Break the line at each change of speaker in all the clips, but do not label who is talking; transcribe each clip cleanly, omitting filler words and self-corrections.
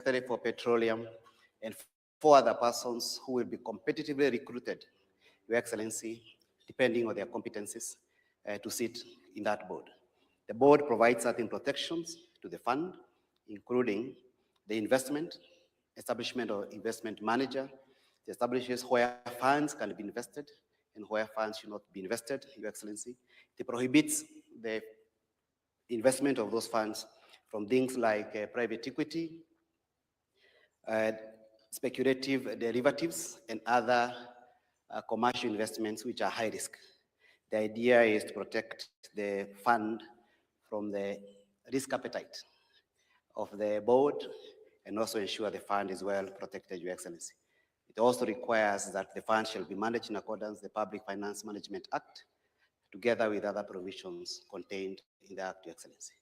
Secretary for Petroleum, and 4 other persons who will be competitively recruited, Your Excellency, depending on their competencies, to sit in that board. The board provides certain protections to the fund, including the investment, establishment of investment manager. It establishes where funds can be invested and where funds should not be invested, Your Excellency. It prohibits the investment of those funds from things like private equity, speculative derivatives, and other commercial investments which are high risk. The idea is to protect the fund from the risk appetite of the board and also ensure the fund is well protected, Your Excellency. It also requires that the fund shall be managed in accordance with the Public Finance Management Act, together with other provisions contained in the Act, Your Excellency.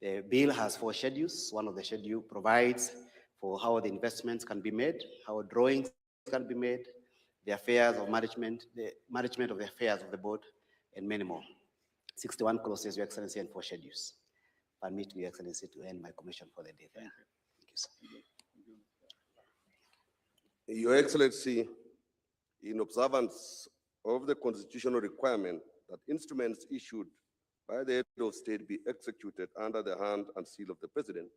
The bill has 4 schedules. One of the schedules provides for how the investments can be made, how drawings can be made, the affairs of management, the management of the affairs of the board, and many more. 61 clauses, Your Excellency, and 4 schedules. Permit me, Your Excellency, to end my commission for the day. Thank you, sir.
Your Excellency, in observance of the constitutional requirement that instruments issued by the head of state be executed under the hand and seal of the President,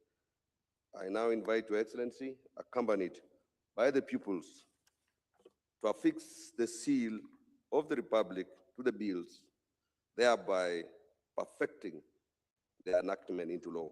I now invite Your Excellency, accompanied by the pupils, to affix the seal of the Republic to the bills, thereby perfecting their enactment into law.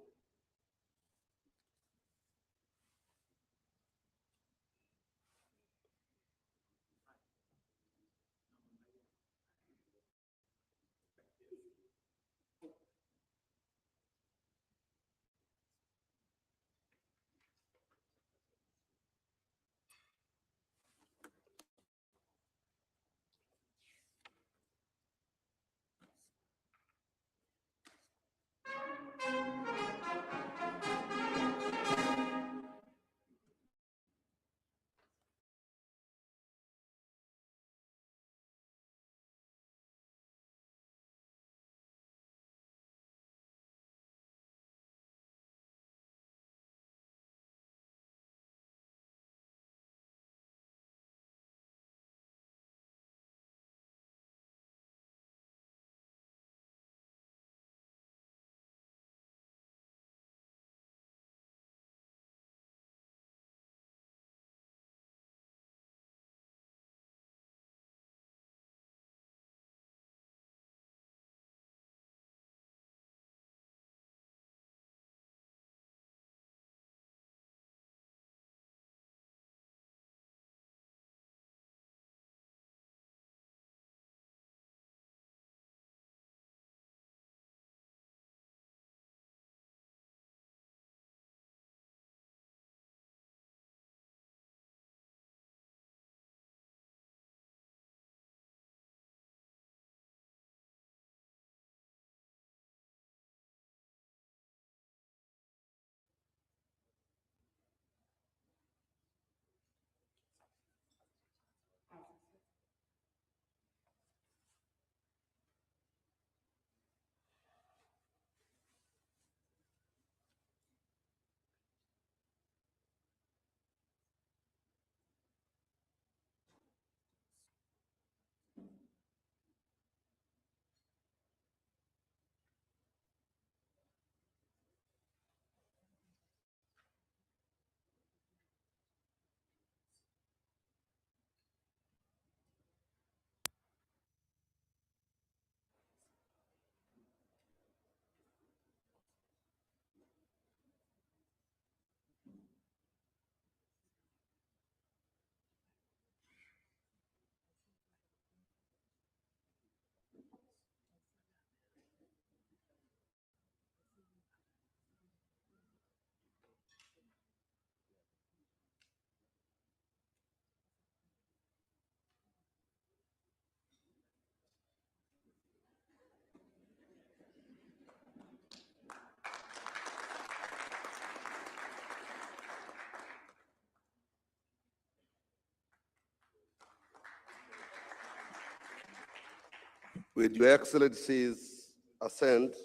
With Your Excellency's assent,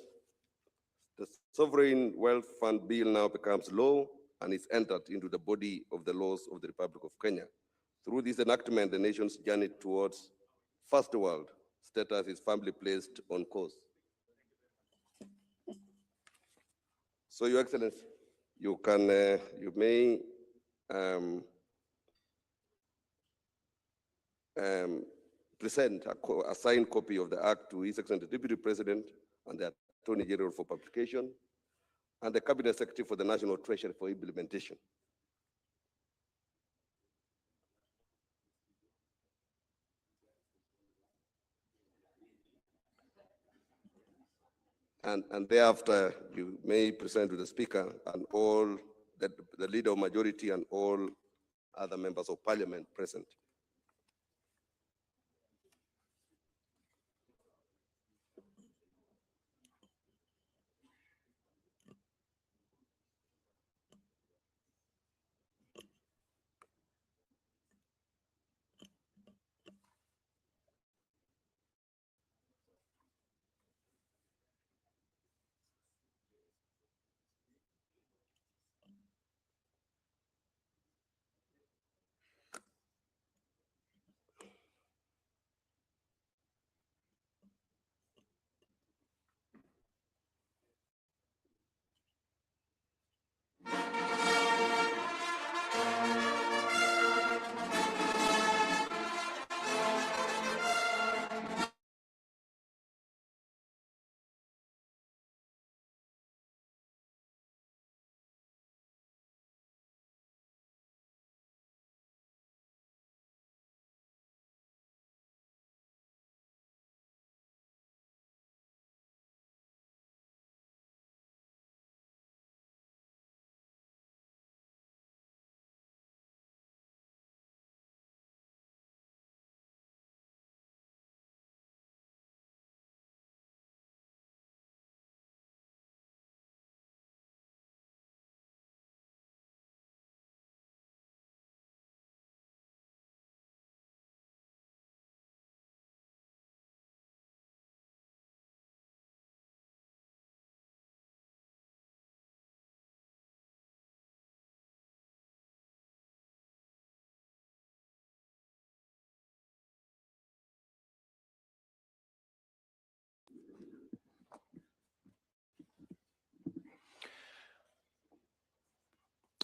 the Sovereign Wealth Fund Bill now becomes law and is entered into the body of the laws of the Republic of Kenya. Through this enactment, the nation's journey towards first world status is firmly placed on course. So, Your Excellency, you may present a signed copy of the Act to His Excellency the Deputy President and the Attorney General for publication, and the Cabinet Secretary for the National Treasury for implementation. And thereafter, you may present to the Speaker and all the Leader of Majority and all other members of Parliament present.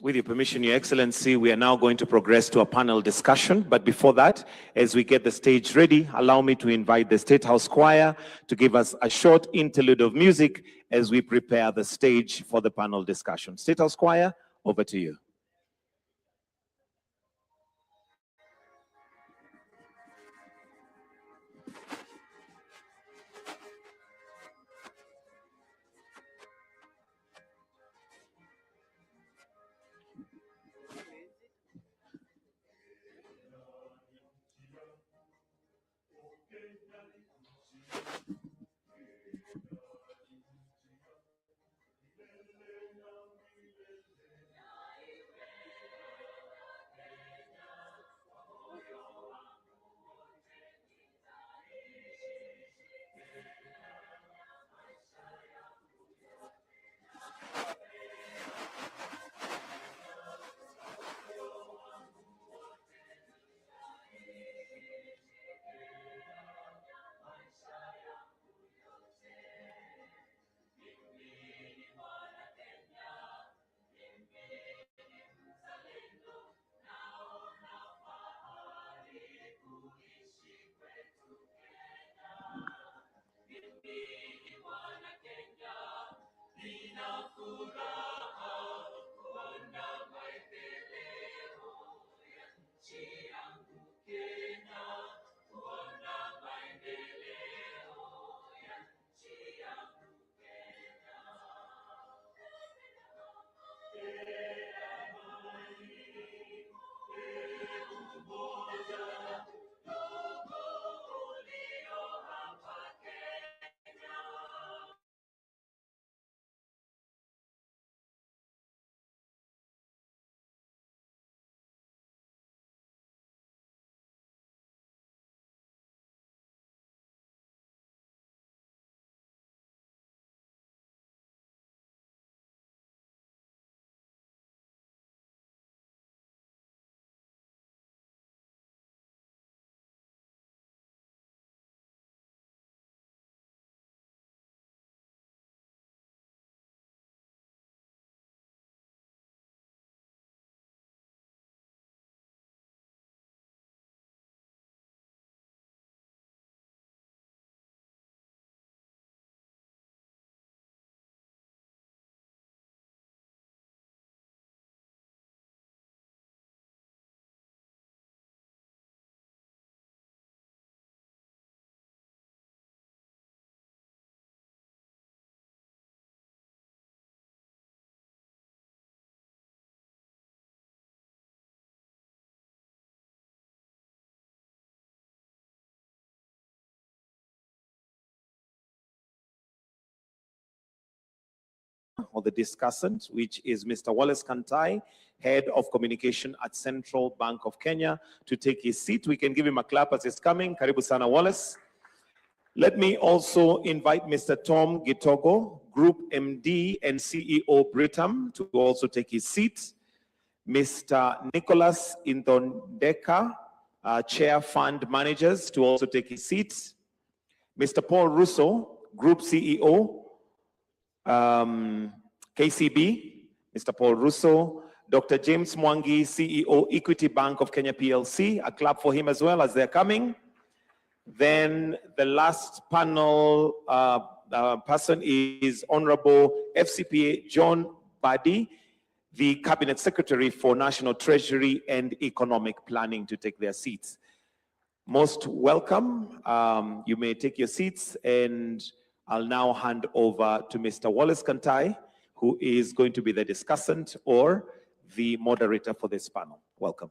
With your permission, Your Excellency, we are now going to progress to a panel discussion. But before that, as we get the stage ready, allow me to invite the State House Choir to give us a short interlude of music as we prepare the stage for the panel discussion. State House Choir, over to you. or the discussant, which is Mr. Wallace Kantai, Head of Communication at Central Bank of Kenya, to take his seat. We can give him a clap as he's coming. Karibu sana, Wallace. Let me also invite Mr. Tom Gitogo, Group MD and CEO Britam, to also take his seat. Mr. Nicholas Indondeka, Chair Fund Managers, to also take his seat. Mr. Paul Russo, Group CEO, KCB, Mr. Paul Russo. Dr. James Mwangi, CEO, Equity Bank of Kenya PLC. A clap for him as well as they're coming. Then the last panel person is Honorable FCPA John Badi, the Cabinet Secretary for National Treasury and Economic Planning, to take their seats. Most welcome. You may take your seats, and I'll now hand over to Mr. Wallace Kantai, who is going to be the discussant or the moderator for this panel. Welcome.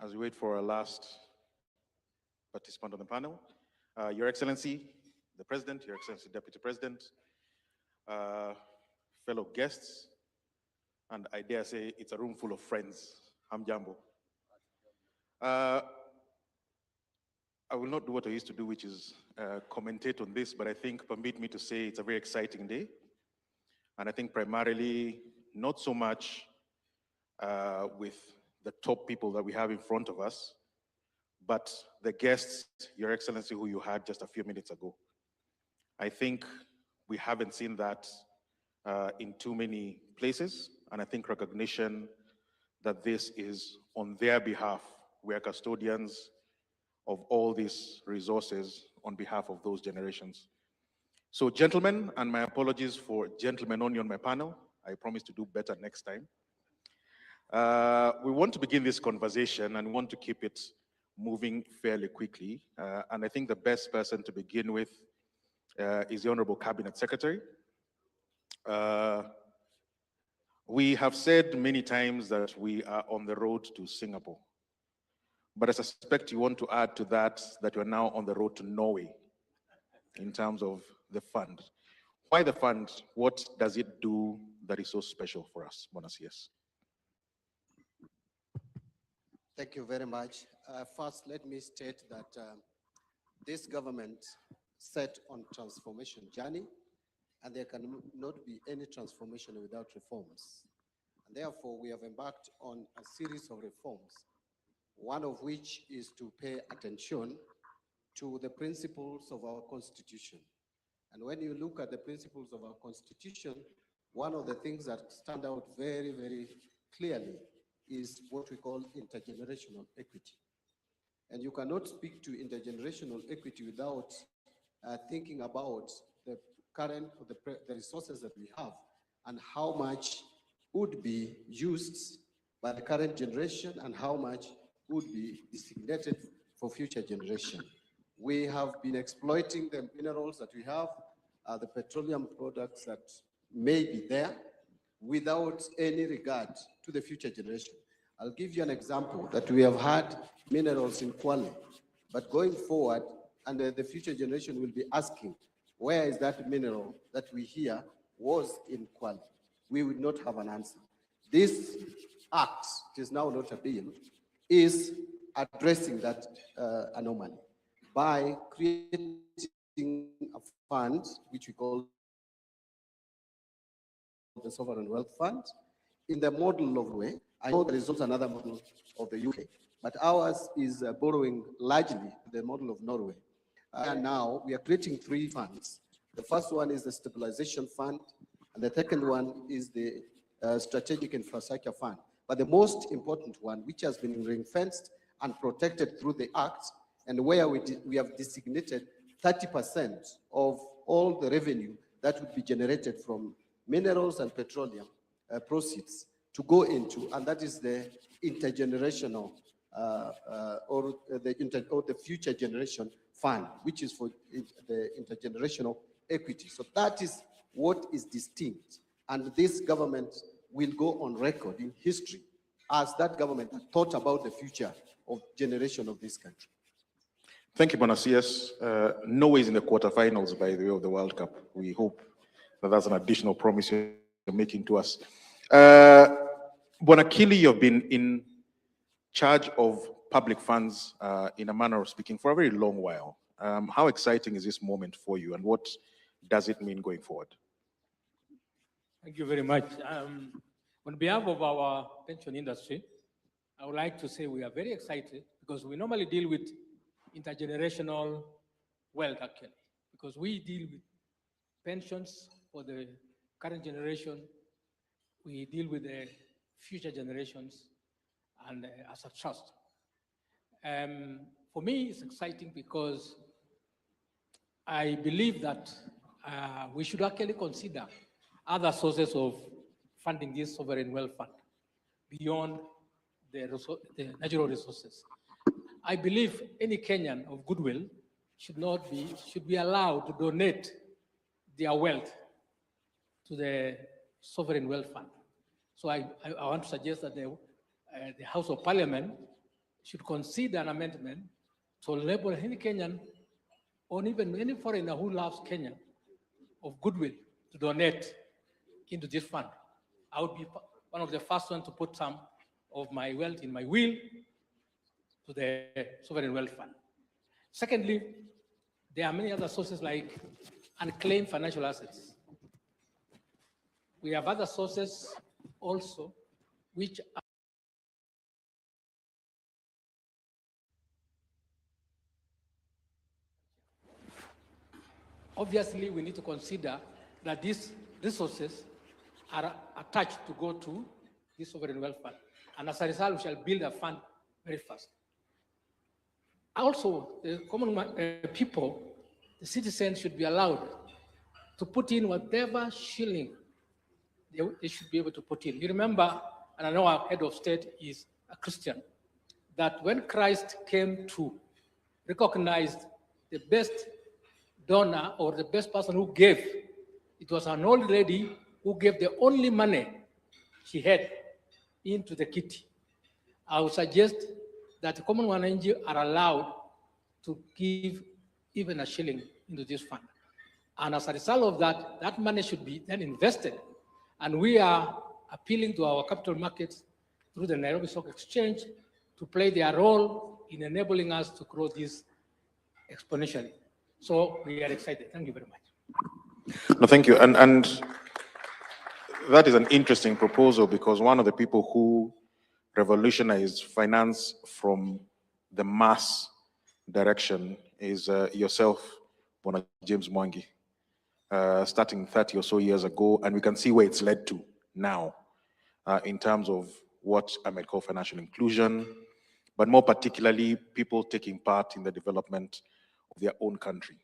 As we wait for our last participant on the panel, Your Excellency, the President, Your Excellency, Deputy President, fellow guests, and I dare say it's a room full of friends. Hamjambo. I will not do what I used to do, which is commentate on this, but I think permit me to say it's a very exciting day. And I think primarily not so much with the top people that we have in front of us, but the guests, Your Excellency, who you had just a few minutes ago. I think we haven't seen that in too many places, and I think recognition that this is on their behalf. We are custodians of all these resources on behalf of those generations. So gentlemen, and my apologies for gentlemen only on my panel, I promise to do better next time. We want to begin this conversation and want to keep it moving fairly quickly. And I think the best person to begin with is the Honorable Cabinet Secretary. We have said many times that we are on the road to Singapore. But I suspect you want to add to that you're now on the road to Norway in terms of the fund. Why the fund? What does it do that is so special for us, Bonasias?
Thank you very much. First, let me state that this government set on transformation journey, and there cannot be any transformation without reforms. And therefore, we have embarked on a series of reforms, one of which is to pay attention to the principles of our Constitution. And when you look at the principles of our Constitution, one of the things that stand out very, very clearly is what we call intergenerational equity. And you cannot speak to intergenerational equity without thinking about the current, the resources that we have and how much would be used by the current generation and how much would be designated for future generation. We have been exploiting the minerals that we have, the petroleum products that may be there, without any regard to the future generation. I'll give you an example that we have had minerals in Kwale, but going forward, and the future generation will be asking, where is that mineral that we hear was in Kwale? We would not have an answer. This act, it is now not a bill, is addressing that anomaly by creating a fund, which we call the Sovereign Wealth Fund, in the model of Norway. I know there is also another model of the UK, but ours is borrowing largely the model of Norway. And now we are creating three funds. The first one is the Stabilization Fund, and the second one is the Strategic Infrastructure Fund. But the most important one, which has been ring-fenced and protected through the Act, and where we have designated 30% of all the revenue that would be generated from minerals and petroleum proceeds to go into, and that is the intergenerational or the future generation fund, which is for the intergenerational equity. So that is what is distinct. And this government will go on record in history as that government that thought about the future of generation of this country.
Thank you, Bwana CS. Norway is in the quarterfinals, by the way, of the World Cup. We hope that that's an additional promise you're making to us. Bwana Kili, you've been in charge of public funds, in a manner of speaking, for a very long while. How exciting is this moment for you, and what does it mean going forward?
Thank you very much. On behalf of our pension industry, I would like to say we are very excited because we normally deal with intergenerational wealth, actually, because we deal with pensions for the current generation, we deal with the future generations, and as a trust. For me, it's exciting because I believe that we should actually consider other sources of funding this sovereign wealth fund beyond the natural resources. I believe any Kenyan of goodwill should be allowed to donate their wealth to the sovereign wealth fund. So I want to suggest that the House of Parliament should consider an amendment to enable any Kenyan or even any foreigner who loves Kenya of goodwill to donate into this fund. I would be one of the first ones to put some of my wealth in my will to the sovereign wealth fund. Secondly, there are many other sources like unclaimed financial assets. We have other sources also which are obviously we need to consider that these resources are attached to go to this sovereign wealth fund. And as a result, we shall build a fund very fast. Also, the common people, the citizens should be allowed to put in whatever shilling they should be able to put in. You remember, and I know our head of state is a Christian, that when Christ came to recognize the best donor or the best person who gave, it was an old lady who gave the only money she had into the kitty. I would suggest that the common wananchi are allowed to give even a shilling into this fund. And as a result of that, that money should be then invested. And we are appealing to our capital markets through the Nairobi Stock Exchange to play their role in enabling us to grow this exponentially. So we are excited. Thank you very much.
No, thank you. And that is an interesting proposal because one of the people who revolutionized finance from the mass direction is yourself, Bwana James Mwangi, starting 30 or so years ago, and we can see where it's led to now in terms of what I might call financial inclusion, but more particularly people taking part in the development of their own country.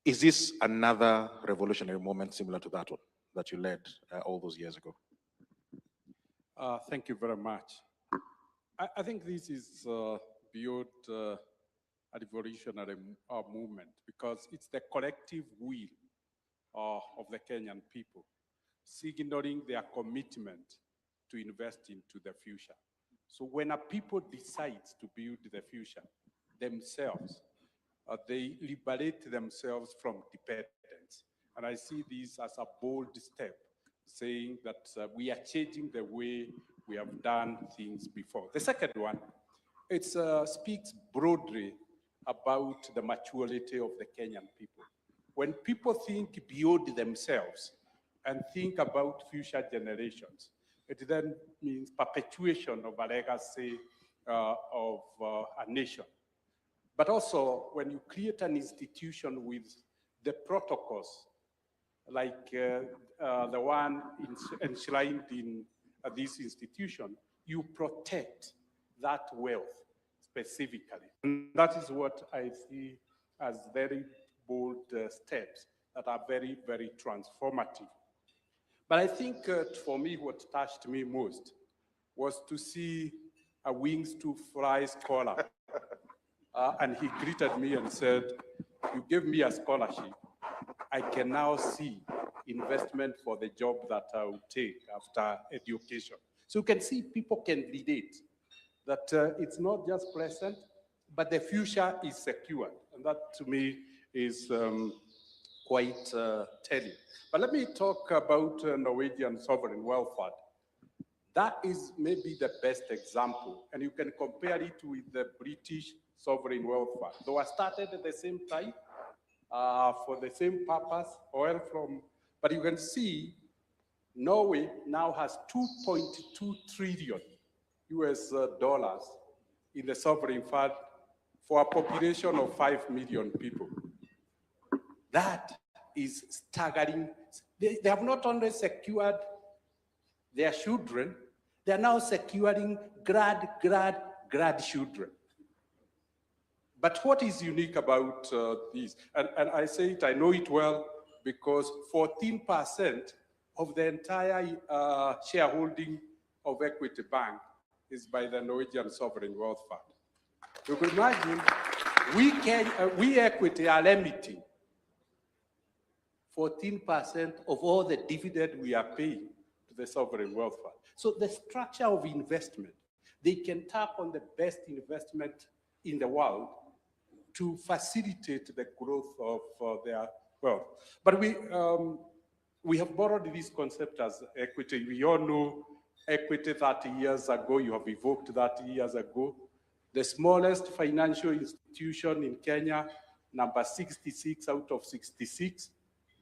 Is this another revolutionary moment similar to that one that you led all those years ago?
Thank you very much. I think this is beyond a revolutionary movement because it's the collective will of the Kenyan people signaling their commitment to invest into the future. So when a people decides to build the future themselves, they liberate themselves from dependence. And I see this as a bold step, saying that we are changing the way we have done things before. The second one, it speaks broadly about the maturity of the Kenyan people. When people think beyond themselves and think about future generations, it then means perpetuation of a legacy of a nation. But also, when you create an institution with the protocols, like the one enshrined in this institution, you protect that wealth specifically. And that is what I see as very bold steps that are very, very transformative. But I think for me, what touched me most was to see a Wings to Fly scholar. And he greeted me and said, "You gave me a scholarship. I can now see investment for the job that I will take after education." So you can see people can relate that it's not just pleasant, but the future is secured. And that to me is quite telling. But let me talk about Norwegian Sovereign Wealth Fund. That is maybe the best example, and you can compare it with the British Sovereign Wealth Fund. They were started at the same time for the same purpose, oil from, but you can see Norway now has 2.2 trillion US dollars in the sovereign fund for a population of 5 million people. That is staggering. They have not only secured their children, they are now securing grandchildren. But what is unique about this, and I say it, I know it well, because 14% of the entire shareholding of Equity Bank is by the Norwegian Sovereign Wealth Fund. You could imagine, we Equity are limiting 14% of all the dividend we are paying to the Sovereign Wealth Fund. So the structure of investment, they can tap on the best investment in the world to facilitate the growth of their wealth. But we have borrowed this concept as equity. We all know equity 30 years ago, you have evoked 30 years ago. The smallest financial institution in Kenya, number 66 out of 66.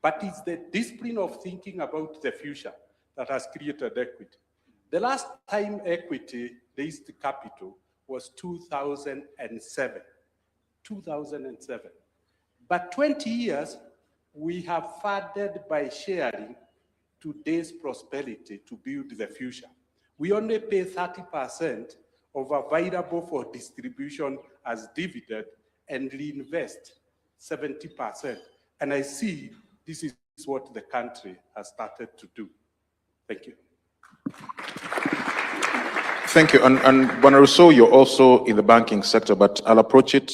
But it's the discipline of thinking about the future that has created equity. The last time equity raised capital was 2007. 2007. But 20 years, we have funded by sharing today's prosperity to build the future. We only pay 30% of available for distribution as dividend and reinvest 70%. And I see this is what the country has started to do. Thank you.
Thank you. And Bwana Rousseau, you're also in the banking sector, but I'll approach it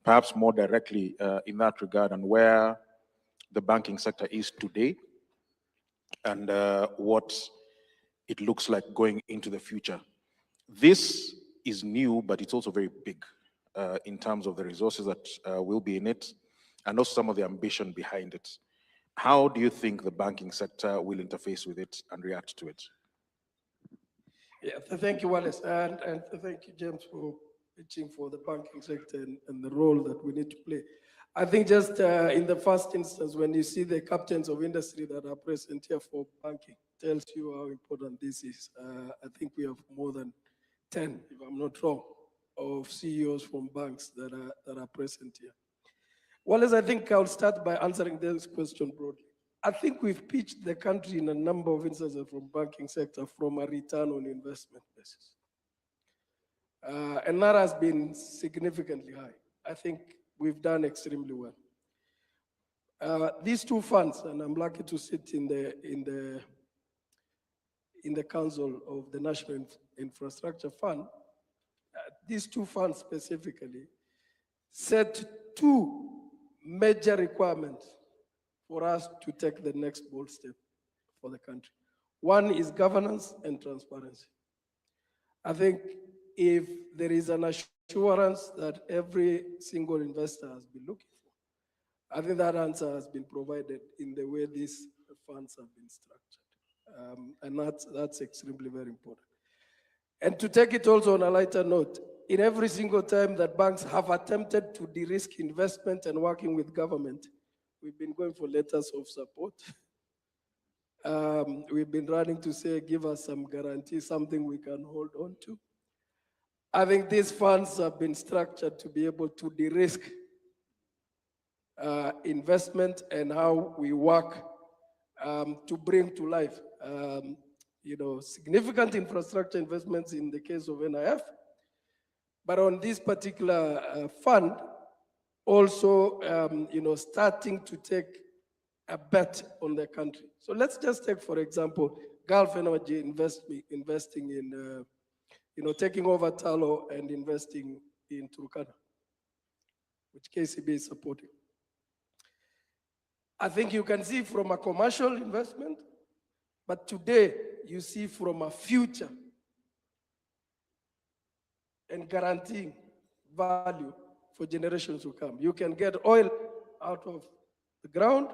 perhaps more directly in that regard, and where the banking sector is today and what it looks like going into the future. This is new, but it's also very big in terms of the resources that will be in it, and also some of the ambition behind it. How do you think the banking sector will interface with it and react to it?
Yeah, thank you, Wallace, and thank you, James, for pitching for the banking sector and the role that we need to play. I think just in the first instance, when you see the captains of industry that are present here for banking, tells you how important this is. I think we have more than 10, if I'm not wrong, of CEOs from banks that are present here. Wallace, I think I'll start by answering this question broadly. I think we've pitched the country in a number of instances from banking sector from a return on investment basis. And that has been significantly high. I think we've done extremely well. These two funds, and I'm lucky to sit in the council of the National Infrastructure Fund, these two funds specifically set two major requirements for us to take the next bold step for the country. One is governance and transparency. I think if there is an assurance that every single investor has been looking for, I think that answer has been provided in the way these funds have been structured. And that's extremely very important. And to take it also on a lighter note, in every single time that banks have attempted to de-risk investment and working with government, we've been going for letters of support. We've been running to say, give us some guarantee, something we can hold on to. I think these funds have been structured to be able to de-risk investment and how we work to bring to life significant infrastructure investments in the case of NIF. But on this particular fund, also starting to take a bet on the country. So let's just take, for example, Gulf Energy investing in taking over Talo and investing in Turkana, which KCB is supporting. I think you can see from a commercial investment, but today you see from a future and guaranteeing value for generations to come. You can get oil out of the ground,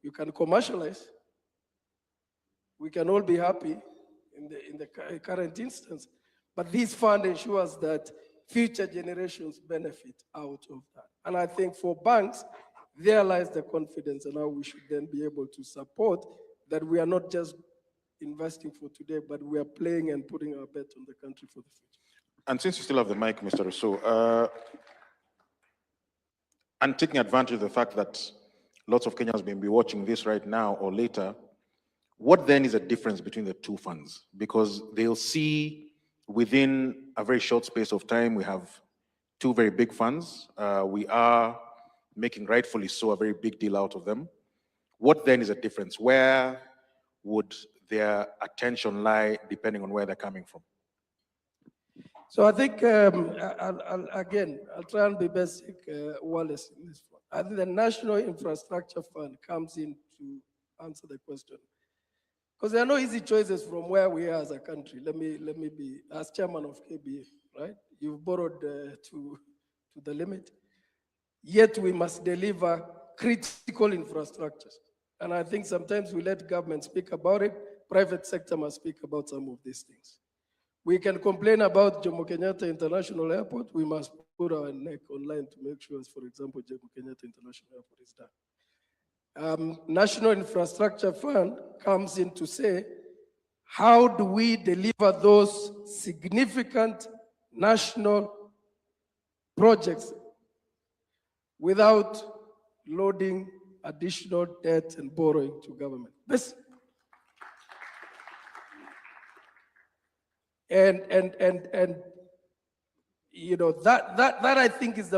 you can commercialize. We can all be happy in the current instance, but this fund ensures that future generations benefit out of that. And I think for banks, there lies the confidence, and how we should then be able to support that we are not just investing for today, but we are playing and putting our bet on the country for the future.
And since you still have the mic, Mr. Ruto, and taking advantage of the fact that lots of Kenyans may be watching this right now or later, what then is the difference between the two funds? Because they'll see within a very short space of time, we have two very big funds. We are making, rightfully so, a very big deal out of them. What then is the difference? Where would their attention lie depending on where they're coming from?
So I think, I'll try and be basic, Wallace, in this one. I think the National Infrastructure Fund comes in to answer the question. Because there are no easy choices from where we are as a country. Let me be, as chairman of KBA, right? You've borrowed to the limit. Yet we must deliver critical infrastructures. And I think sometimes we let government speak about it, private sector must speak about some of these things. We can complain about Jomo Kenyatta International Airport. We must put our neck online to make sure, for example, Jomo Kenyatta International Airport is done. National Infrastructure Fund comes in to say, how do we deliver those significant national projects without loading additional debt and borrowing to government? This, and you know, that I think is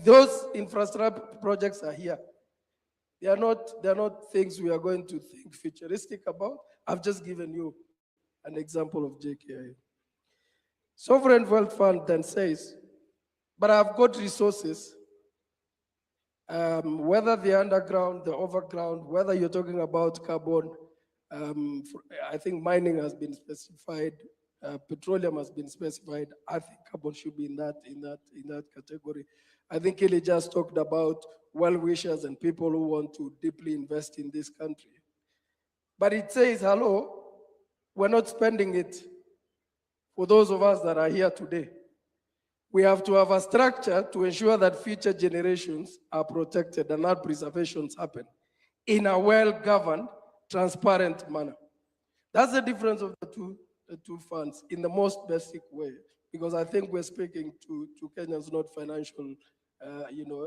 those infrastructure projects are here. They're not things we are going to think futuristic about. I've just given you an example of JKIA. Sovereign Wealth Fund then says, but I've got resources, whether they're underground, the overground, whether you're talking about carbon, I think mining has been specified, petroleum has been specified. I think carbon should be in that category. I think Kelly just talked about well-wishers and people who want to deeply invest in this country. But it says, hello, we're not spending it for those of us that are here today. We have to have a structure to ensure that future generations are protected and that preservations happen in a well-governed, transparent manner. That's the difference of the two funds in the most basic way, because I think we're speaking to Kenyans, not financial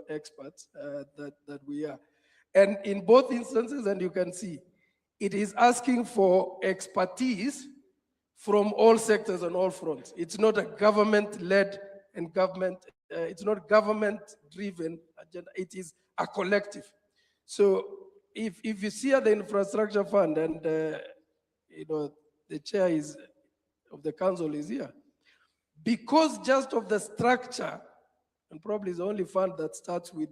experts that we are. And in both instances, and you can see, it is asking for expertise from all sectors and all fronts. It's not a government-led and it's not government-driven agenda, it is a collective. So if you see at the infrastructure fund and the chair of the council is here, because just of the structure, and probably is the only fund that starts with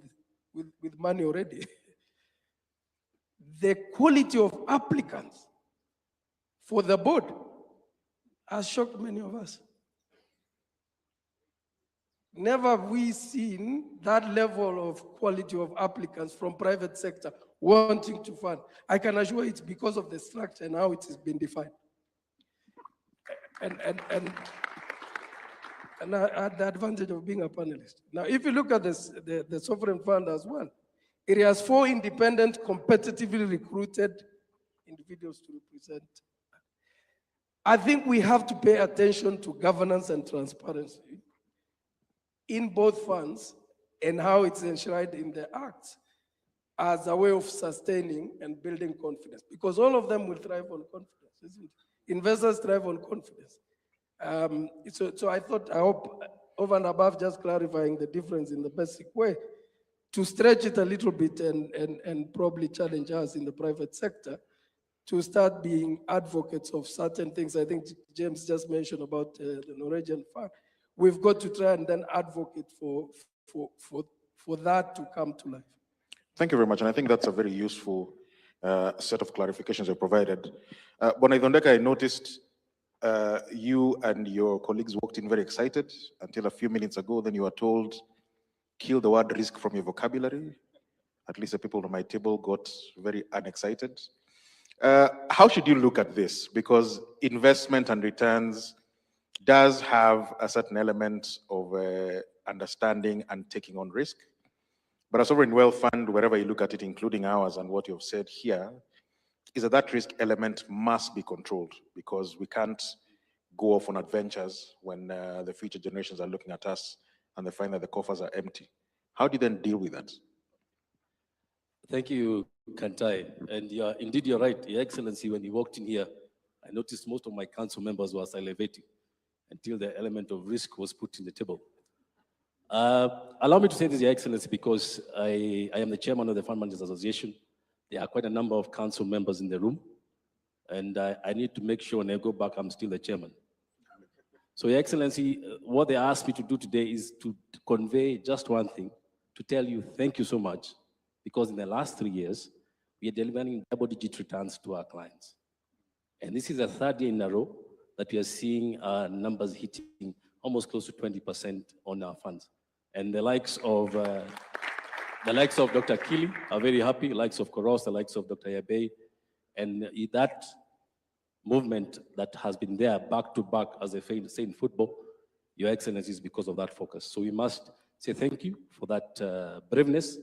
money already, the quality of applicants for the board has shocked many of us. Never have we seen that level of quality of applicants from private sector wanting to fund. I can assure it's because of the structure and how it has been defined. And I had the advantage of being a panelist. Now, if you look at this, the sovereign fund as well, it has 4 independent, competitively recruited individuals to represent. I think we have to pay attention to governance and transparency in both funds and how it's enshrined in the Act as a way of sustaining and building confidence, because all of them will thrive on confidence, isn't it? Investors thrive on confidence. So I hope, over and above just clarifying the difference in the basic way, to stretch it a little bit and probably challenge us in the private sector to start being advocates of certain things. I think James just mentioned about the Norwegian fund. We've got to try and then advocate for that to come to life.
Thank you very much, and I think that's a very useful set of clarifications you provided. Bonaidondeka, I noticed You and your colleagues walked in very excited until a few minutes ago. Then you were told, kill the word risk from your vocabulary. At least the people at my table got very unexcited. How should you look at this? Because investment and returns does have a certain element of understanding and taking on risk. But a sovereign wealth fund, wherever you look at it, including ours and what you've said here, is that risk element must be controlled, because we can't go off on adventures when the future generations are looking at us and they find that the coffers are empty. How do you then deal with that?
Thank you, Kantai. And indeed, you're right, Your Excellency. When you walked in here, I noticed most of my council members were salivating until the element of risk was put in the table. Allow me to say this, Your Excellency, because I am the chairman of the Fund Managers Association. There are quite a number of council members in the room, and I need to make sure when I go back, I'm still the chairman. So, Your Excellency, what they asked me to do today is to convey just one thing, to tell you thank you so much, because in the last 3 years, we are delivering double-digit returns to our clients. And this is the third year in a row that we are seeing numbers hitting almost close to 20% on our funds. And the likes of Dr. Kili are very happy, the likes of Koros, the likes of Dr. Yabe, and that movement that has been there back to back, as they say in football, Your Excellency, is because of that focus. So we must say thank you for that braveness,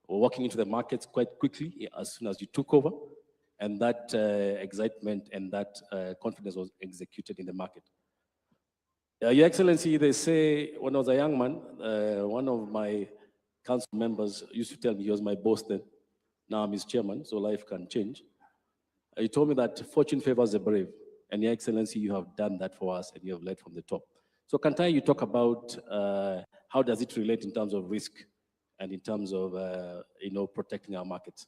for walking into the markets quite quickly as soon as you took over, and that excitement and that confidence was executed in the market. Your Excellency, they say when I was a young man, one of my council members used to tell me, he was my boss then, now I'm his chairman, so life can change. He told me that fortune favors the brave, and Your Excellency, you have done that for us, and you have led from the top. So Kantai, you talk about how does it relate in terms of risk and in terms of protecting our markets.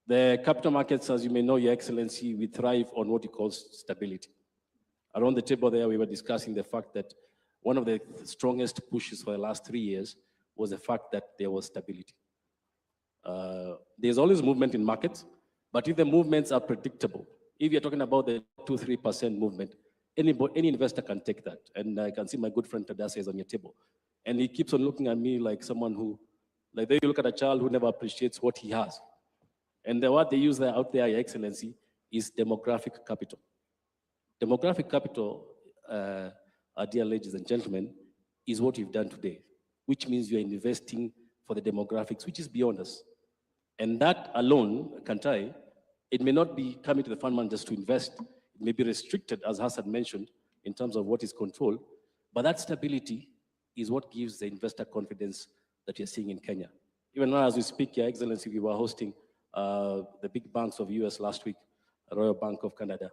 The capital markets, as you may know, Your Excellency, we thrive on what he calls stability. Around the table there, we were discussing the fact that one of the strongest pushes for the last 3 years was the fact that there was stability. There's always movement in markets, but if the movements are predictable, if you're talking about the 2-3% movement, any investor can take that. And I can see my good friend Tadase is on your table. And he keeps on looking at me like someone who, like they look at a child who never appreciates what he has. And the word they use there out there, Your Excellency, is demographic capital. Demographic capital, dear ladies and gentlemen, is what you've done today, which means you're investing for the demographics, which is beyond us. And that alone, Kantai, it may not be coming to the fund managers to invest. It may be restricted, as Hassan mentioned, in terms of what is controlled. But that stability is what gives the investor confidence that you're seeing in Kenya. Even now, as we speak, Your Excellency, we were hosting the big banks of US last week, Royal Bank of Canada,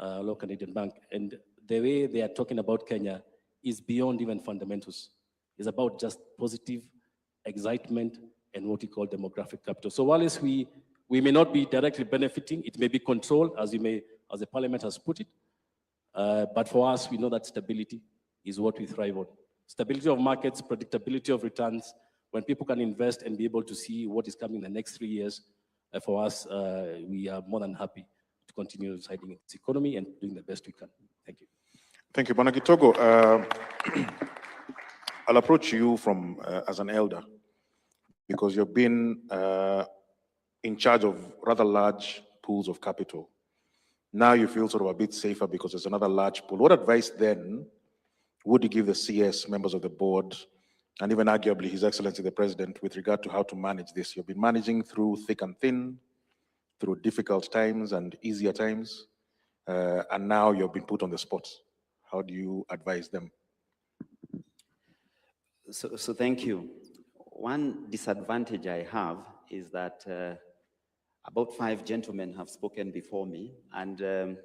Royal Canadian Bank. And the way they are talking about Kenya is beyond even fundamentals. It's about just positive excitement and what we call demographic capital. So while we may not be directly benefiting, it may be controlled, as the parliament has put it. But for us, we know that stability is what we thrive on. Stability of markets, predictability of returns, when people can invest and be able to see what is coming in the next 3 years, for us, we are more than happy to continue deciding its economy and doing the best we can. Thank you.
Thank you, Bwana Gitogo. I'll approach you from as an elder, because you've been in charge of rather large pools of capital. Now you feel sort of a bit safer because there's another large pool. What advice then would you give the CS, members of the board, and even arguably His Excellency the President, with regard to how to manage this? You've been managing through thick and thin, through difficult times and easier times, and now you've been put on the spot. How do you advise them?
So thank you. One disadvantage I have is that about 5 gentlemen have spoken before me, and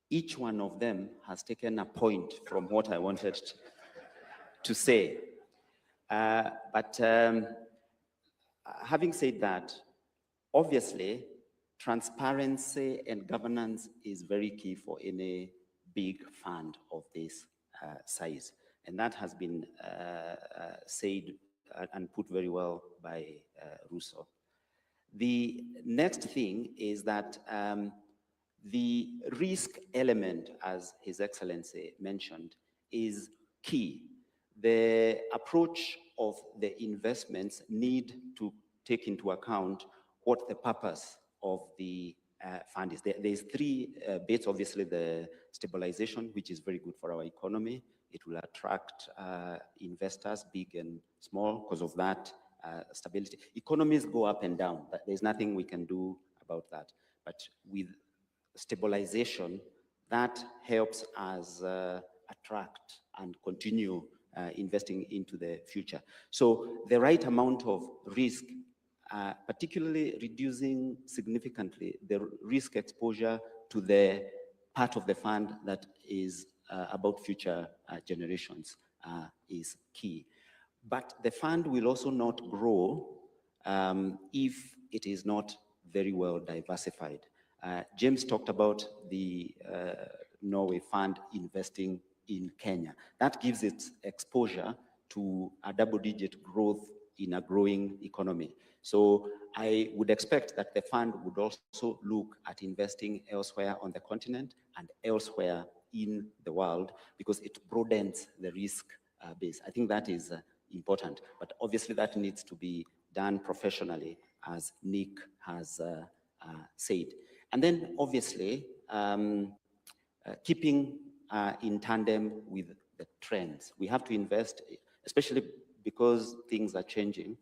each one of them has taken a point from what I wanted to say. But having said that, obviously, transparency and governance is very key for any big fund of this size. And that has been said and put very well by Ruto. The next thing is that The risk element, as His Excellency mentioned, is key. The approach of the investments need to take into account what the purpose of the fund is. There's three bits. Obviously, the stabilization, which is very good for our economy. It will attract investors, big and small, because of that stability. Economies go up and down, but there's nothing we can do about that. But with stabilization, that helps us attract and continue investing into the future. So the right amount of risk, particularly reducing significantly the risk exposure to the part of the fund that is about future generations is key. But the fund will also not grow if it is not very well diversified. James talked about the Norway fund investing in Kenya. That gives it exposure to a double-digit growth in a growing economy. So I would expect that the fund would also look at investing elsewhere on the continent and elsewhere in the world, because it broadens the risk base. I think that is important, but obviously that needs to be done professionally, as Nick has said. And then obviously, keeping in tandem with the trends. We have to invest, especially because things are changing,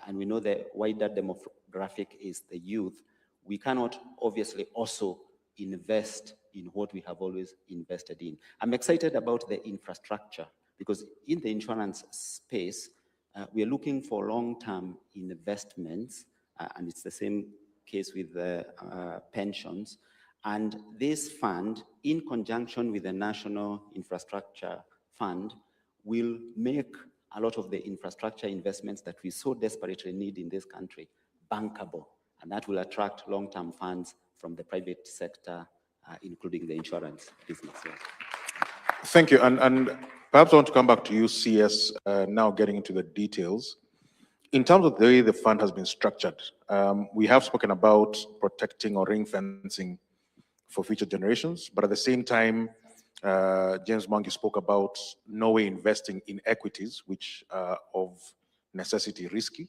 and we know the wider demographic is the youth. We cannot obviously also invest in what we have always invested in. I'm excited about the infrastructure, because in the insurance space, we are looking for long-term investments, and it's the same case with the pensions. And this fund, in conjunction with the National Infrastructure Fund, will make a lot of the infrastructure investments that we so desperately need in this country bankable. And that will attract long-term funds from the private sector, including the insurance business. Yes.
Thank you. And perhaps I want to come back to you, CS, now getting into the details. In terms of the way the fund has been structured, we have spoken about protecting or ring fencing for future generations, but at the same time, James Mwangi spoke about Norway investing in equities, which are of necessity risky.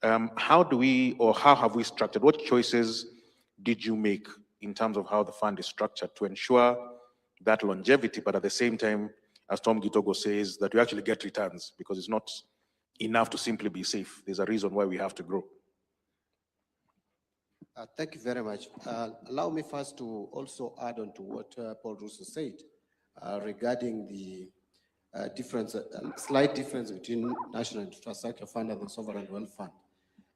How do we, or how have we structured, what choices did you make in terms of how the fund is structured to ensure that longevity, but at the same time, as Tom Gitogo says, that we actually get returns, because it's not enough to simply be safe. There's a reason why we have to grow.
Thank you very much. Allow me first to also add on to what Paul Russo said regarding the slight difference between National Infrastructure Fund and the Sovereign Wealth Fund,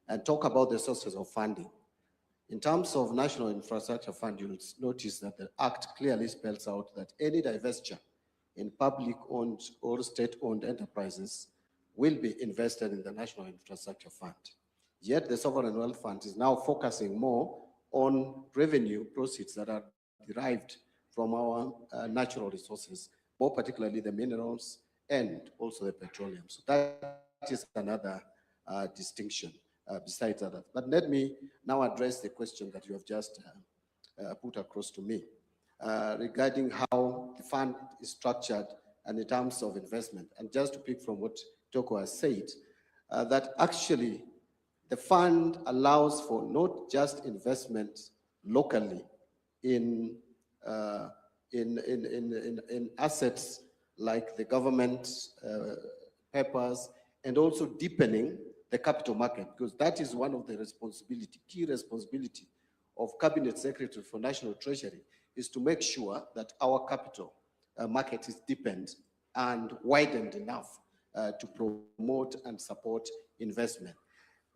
and talk about the sources of funding. In terms of National Infrastructure Fund, you'll notice that the Act clearly spells out that any divestiture in public-owned or state-owned enterprises will be invested in the National Infrastructure Fund. Yet the Sovereign Wealth Fund is now focusing more on revenue proceeds that are derived from our natural resources, more particularly the minerals and also the petroleum. So that is another distinction besides that. But let me now address the question that you have just put across to me regarding how the fund is structured and in terms of investment. And just to pick from what Toko has said, that actually the fund allows for not just investment locally in assets like the government papers, and also deepening the capital market, because that is one of the key responsibility of Cabinet Secretary for National Treasury, is to make sure that our capital market is deepened and widened enough to promote and support investment.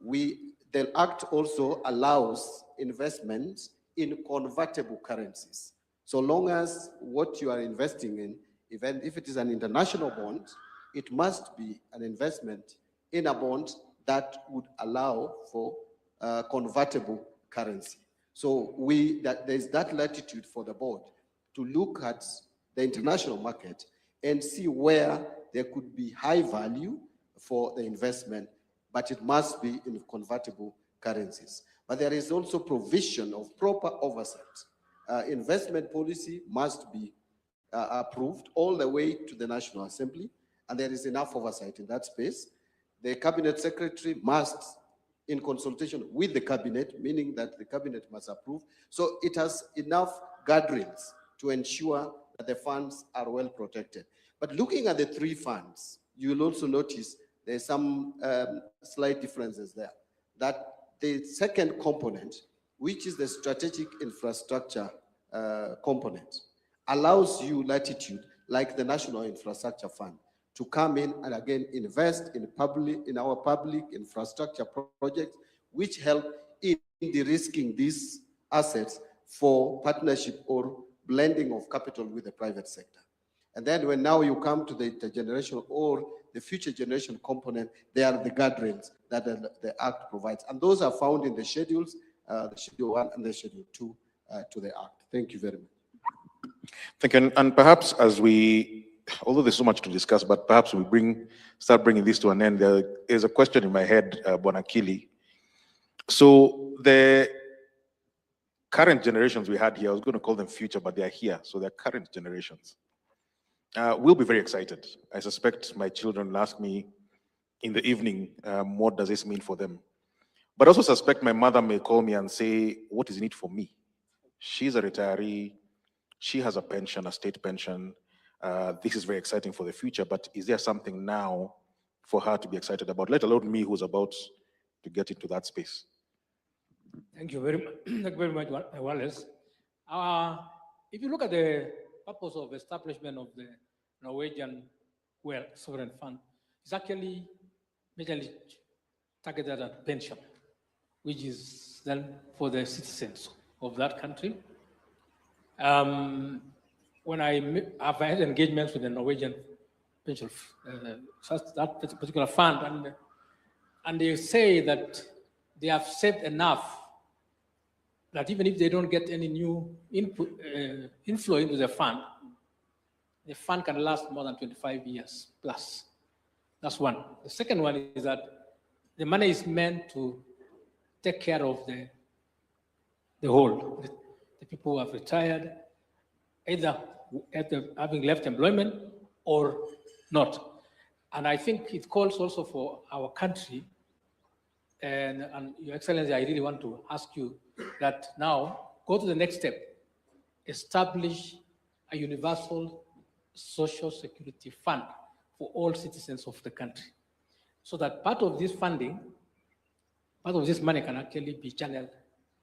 The Act also allows investment in convertible currencies. So long as what you are investing in, even if it is an international bond, it must be an investment in a bond that would allow for convertible currency. So there's that latitude for the board to look at the international market and see where there could be high value for the investment, but it must be in convertible currencies. But there is also provision of proper oversight investment policy must be approved all the way to the National Assembly, and there is enough oversight in that space. The cabinet secretary must, in consultation with the cabinet, meaning that the cabinet must approve. So it has enough guardrails to ensure that the funds are well protected. But looking at the three funds, you will also notice there's some slight differences there. That the second component, which is the strategic infrastructure component, allows you latitude, like the National Infrastructure Fund, to come in and again invest in our public infrastructure projects, which help in de-risking these assets for partnership or blending of capital with the private sector. And then when now you come to the intergenerational or the future generation component, they are the guardrails that the Act provides. And those are found in the schedules, the Schedule 1 and the Schedule 2 to the Act. Thank you very much.
Thank you. And perhaps as we, although there's so much to discuss, but perhaps we start bringing this to an end. There is a question in my head, Bonakili. So the current generations we had here, I was going to call them future, but they're here. So they're current generations. We'll be very excited. I suspect my children will ask me in the evening, what does this mean for them? But I also suspect my mother may call me and say, what is in it for me? She's a retiree. She has a pension, a state pension. This is very exciting for the future, but is there something now for her to be excited about, let alone me who's about to get into that space?
Thank you very much. Thank you very much, Wallace. If you look at the purpose of establishment of the Norwegian Sovereign Fund, it's actually majorly targeted at pension, which is then for the citizens of that country. When I've had engagements with the Norwegian pension, that particular fund, and they say that they have saved enough that even if they don't get any new inflow into the fund can last more than 25 years plus. That's one. The second one is that the money is meant to take care of the whole, the people who have retired, either having left employment or not. And I think it calls also for our country, and Your Excellency, I really want to ask you that now go to the next step, establish a universal social security fund for all citizens of the country, so that part of this funding, part of this money can actually be channeled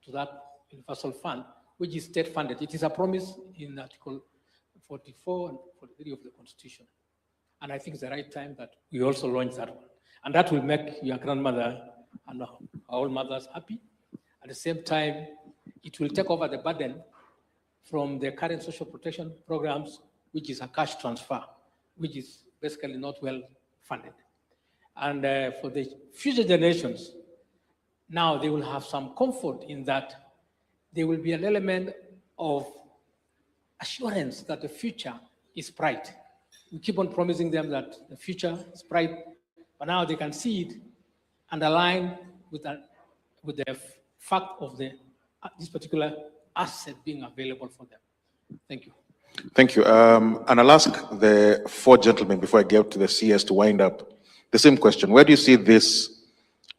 to that universal fund, which is state funded. It is a promise in Article 44 and 43 of the Constitution. And I think it's the right time that we also launch that one. And that will make your grandmother and our mothers happy. At the same time, it will take over the burden from the current social protection programs, which is a cash transfer, which is basically not well funded. And for the future generations, now they will have some comfort in that there will be an element of assurance that the future is bright. We keep on promising them that the future is bright, but now they can see it and align with the fact of this particular asset being available for them. Thank you.
Thank you. And I'll ask the four gentlemen before I get to the CS to wind up the same question. Where do you see this,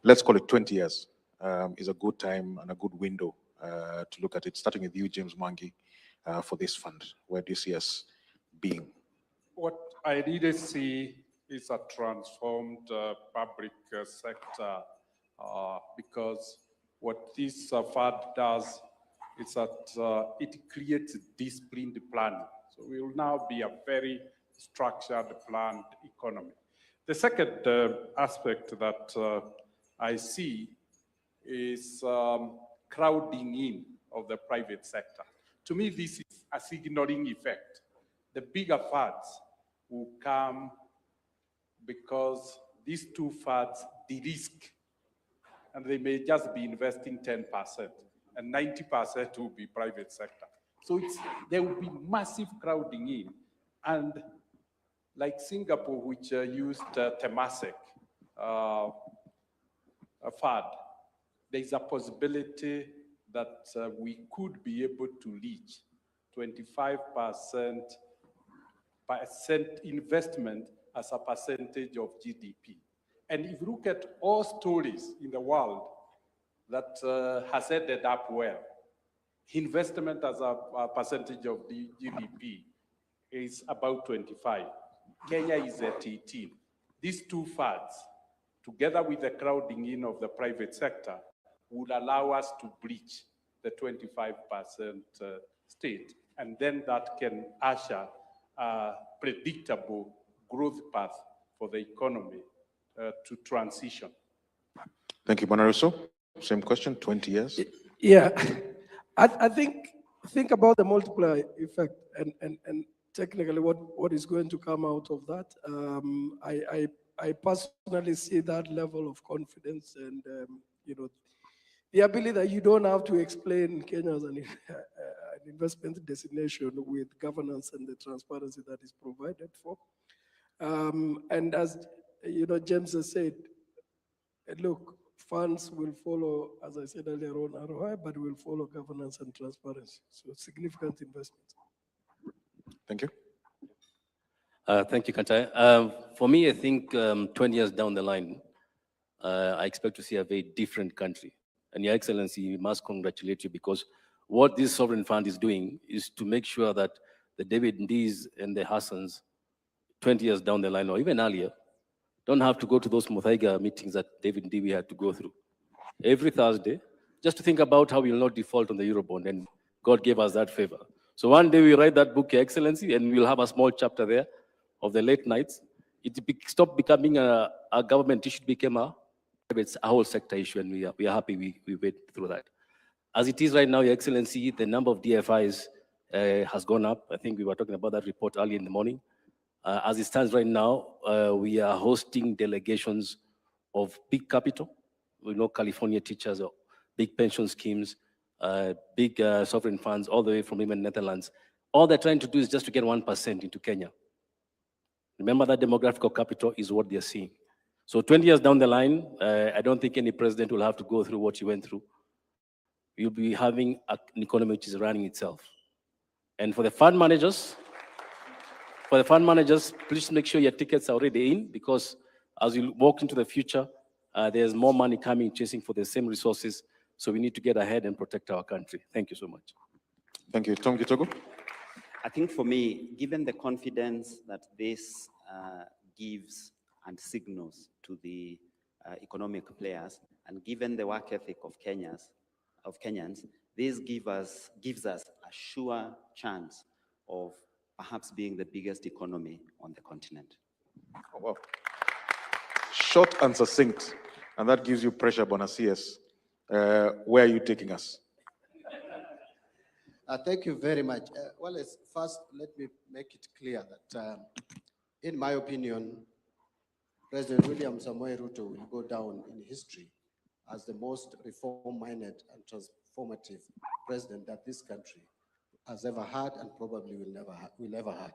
let's call it 20 years, is a good time and a good window to look at it, starting with you, James Mwangi, for this fund? Where do you see us being?
What I really see is a transformed public sector, because what this fund does is that it creates disciplined planning. So we will now be a very structured, planned economy. The second aspect that I see is crowding in of the private sector. To me, this is a signaling effect. The bigger funds will come because these two funds de-risk, and they may just be investing 10%, and 90% will be private sector. So there will be massive crowding in. And like Singapore, which used Temasek fund, there's a possibility that we could be able to reach 25% investment as a percentage of GDP. And if you look at all stories in the world that has ended up well, investment as a percentage of the GDP is about 25. Kenya is at 18. These two facts, together with the crowding in of the private sector, would allow us to breach the 25% state. And then that can usher a predictable growth path for the economy to transition.
Thank you, Bwana Russo. Same question, 20 years.
Yeah, I think about the multiplier effect and technically what is going to come out of that. I personally see that level of confidence and the ability that you don't have to explain Kenya as an investment destination with governance and the transparency that is provided for. And as James has said, look, funds will follow, as I said earlier on, ROI, but will follow governance and transparency. So significant investment.
Thank you.
Thank you, Kantai. For me, I think 20 years down the line, I expect to see a very different country. And Your Excellency, we must congratulate you because what this sovereign fund is doing is to make sure that the David Ndees and the Hassans, 20 years down the line or even earlier, don't have to go to those Muthaiga meetings that David Ndii had to go through every Thursday, just to think about how we will not default on the Eurobond. And God gave us that favor. So one day we write that book, Your Excellency, and we'll have a small chapter there of the late nights. It stopped becoming a government issue, became a whole sector issue, and we are happy we went through that. As it is right now, Your Excellency, the number of DFIs has gone up. I think we were talking about that report early in the morning. As it stands right now, we are hosting delegations of big capital. We know California teachers, big pension schemes, big sovereign funds, all the way from even Netherlands. All they're trying to do is just to get 1% into Kenya. Remember that demographic capital is what they're seeing. So 20 years down the line, I don't think any president will have to go through what you went through. You'll be having an economy which is running itself. And for the fund managers, please make sure your tickets are already in, because as you walk into the future, there's more money coming, chasing for the same resources. So we need to get ahead and protect our country. Thank you so much.
Thank you. Tom Gitogo.
I think for me, given the confidence that this gives and signals to the economic players, and given the work ethic of Kenyans, this gives us a sure chance of perhaps being the biggest economy on the continent.
Oh, wow. Short and succinct, and that gives you pressure, Bwana CS. Where are you taking us?
Thank you very much. Well, first, let me make it clear that, in my opinion, President William Samoei Ruto will go down in history as the most reform-minded and transformative president that this country has ever had and probably will ever have.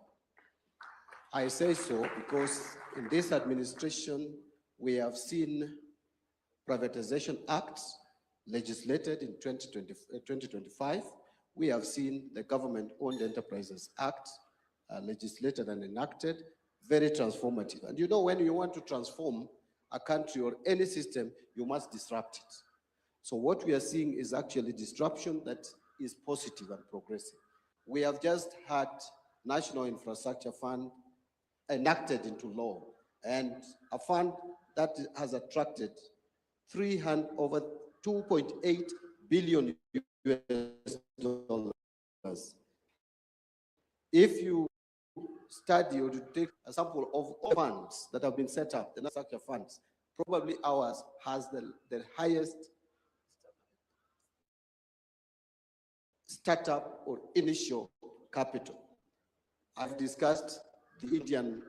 I say so because in this administration, we have seen privatization acts legislated in 2025. We have seen the Government-Owned Enterprises Act legislated and enacted, very transformative. And you know, when you want to transform a country or any system, you must disrupt it. So what we are seeing is actually disruption that is positive and progressive. We have just had National Infrastructure Fund enacted into law, and a fund that has attracted over 2.8 billion US dollars. If you study or to take a sample of all funds that have been set up, the infrastructure funds, probably ours has the highest startup or initial capital. I've discussed the Indian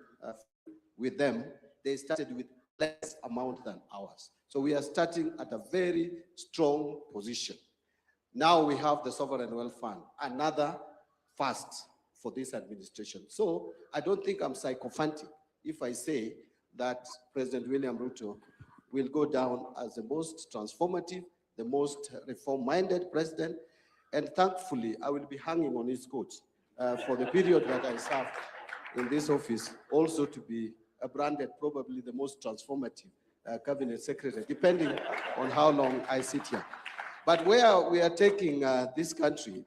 with them. They started with less amount than ours. So we are starting at a very strong position. Now we have the Sovereign Wealth Fund, another first for this administration. So I don't think I'm sycophantic if I say that President William Ruto will go down as the most transformative the most reform-minded president, and thankfully, I will be hanging on his coat for the period that I served in this office, also to be branded probably the most transformative cabinet secretary, depending on how long I sit here. But where we are taking this country,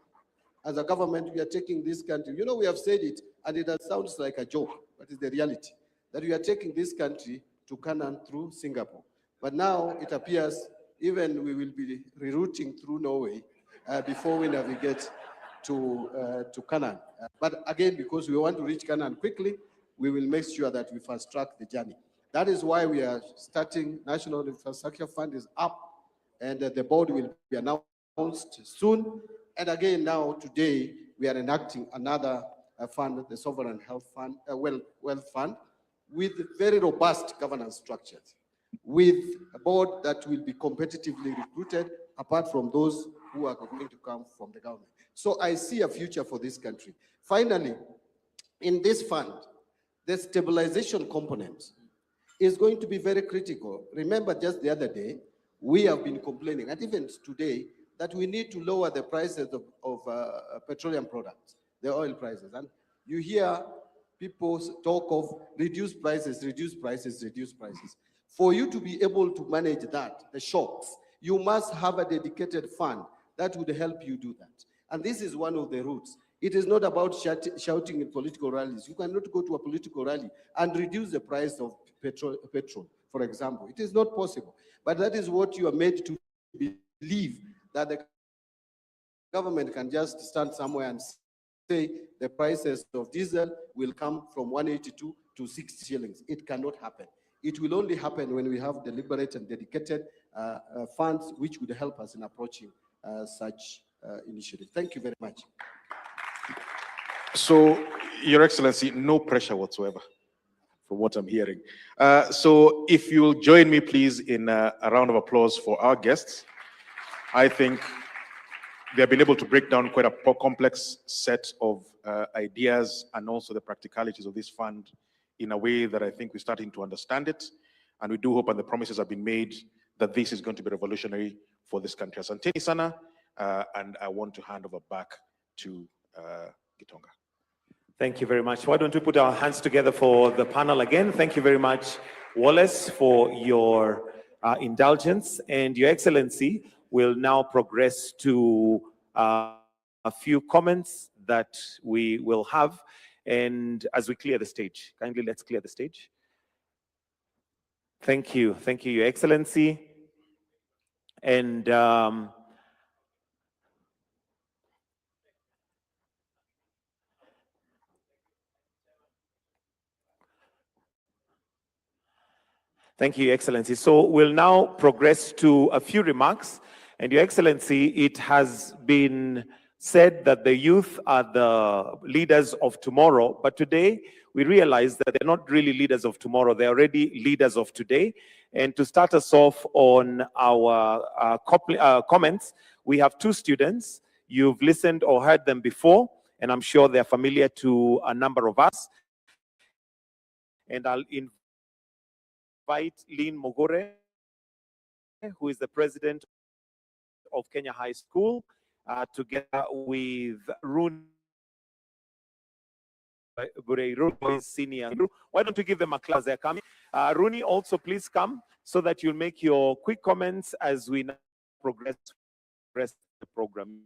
as a government, we are taking this country, you know, we have said it, and it sounds like a joke, but it's the reality, that we are taking this country to Canaan through Singapore. But now it appears even we will be rerouting through Norway before we navigate to Canaan. But again, because we want to reach Canaan quickly, we will make sure that we fast track the journey. That is why we are starting. National Infrastructure Fund is up, and the board will be announced soon. And again, now today, we are enacting another fund, the Sovereign Health Fund, Wealth Fund, with very robust governance structures, with a board that will be competitively recruited, apart from those who are going to come from the government. So I see a future for this country. Finally, in this fund, the stabilization component is going to be very critical. Remember, just the other day, we have been complaining, and even today, that we need to lower the prices of petroleum products, the oil prices. And you hear people talk of reduce prices, reduce prices, reduce prices. For you to be able to manage that, the shocks, you must have a dedicated fund that would help you do that. And this is one of the routes. It is not about shouting in political rallies. You cannot go to a political rally and reduce the price of petrol, for example. It is not possible. But that is what you are made to believe, that the government can just stand somewhere and say the prices of diesel will come from 182 to 60 shillings. It cannot happen. It will only happen when we have deliberate and dedicated funds which would help us in approaching such initiatives. Thank you very much.
So, Your Excellency, no pressure whatsoever from what I'm hearing. So if you'll join me, please, in a round of applause for our guests. I think they have been able to break down quite a complex set of ideas and also the practicalities of this fund in a way that I think we're starting to understand it. And we do hope, and the promises have been made, that this is going to be revolutionary for this country. Asanteni sana, and I want to hand over back to Gitonga.
Thank you very much. Why don't we put our hands together for the panel again? Thank you very much, Wallace, for your indulgence. And Your Excellency will now progress to a few comments that we will have. And as we clear the stage, kindly let's clear the stage. Thank you. Thank you, Your Excellency. And thank you, Your Excellency. So we'll now progress to a few remarks. And Your Excellency, it has been said that the youth are the leaders of tomorrow, but today we realize that they're not really leaders of tomorrow, they're already leaders of today. And to start us off on our comments, we have two students. You've listened or heard them before, and I'm sure they're familiar to a number of us. And I'll invite Lynn Mogore, who is the president of Kenya High School, together with Rooney Senior. Why don't you give them a class? They're coming. Rooney, also please come so that you'll make your quick comments as we now progress the program.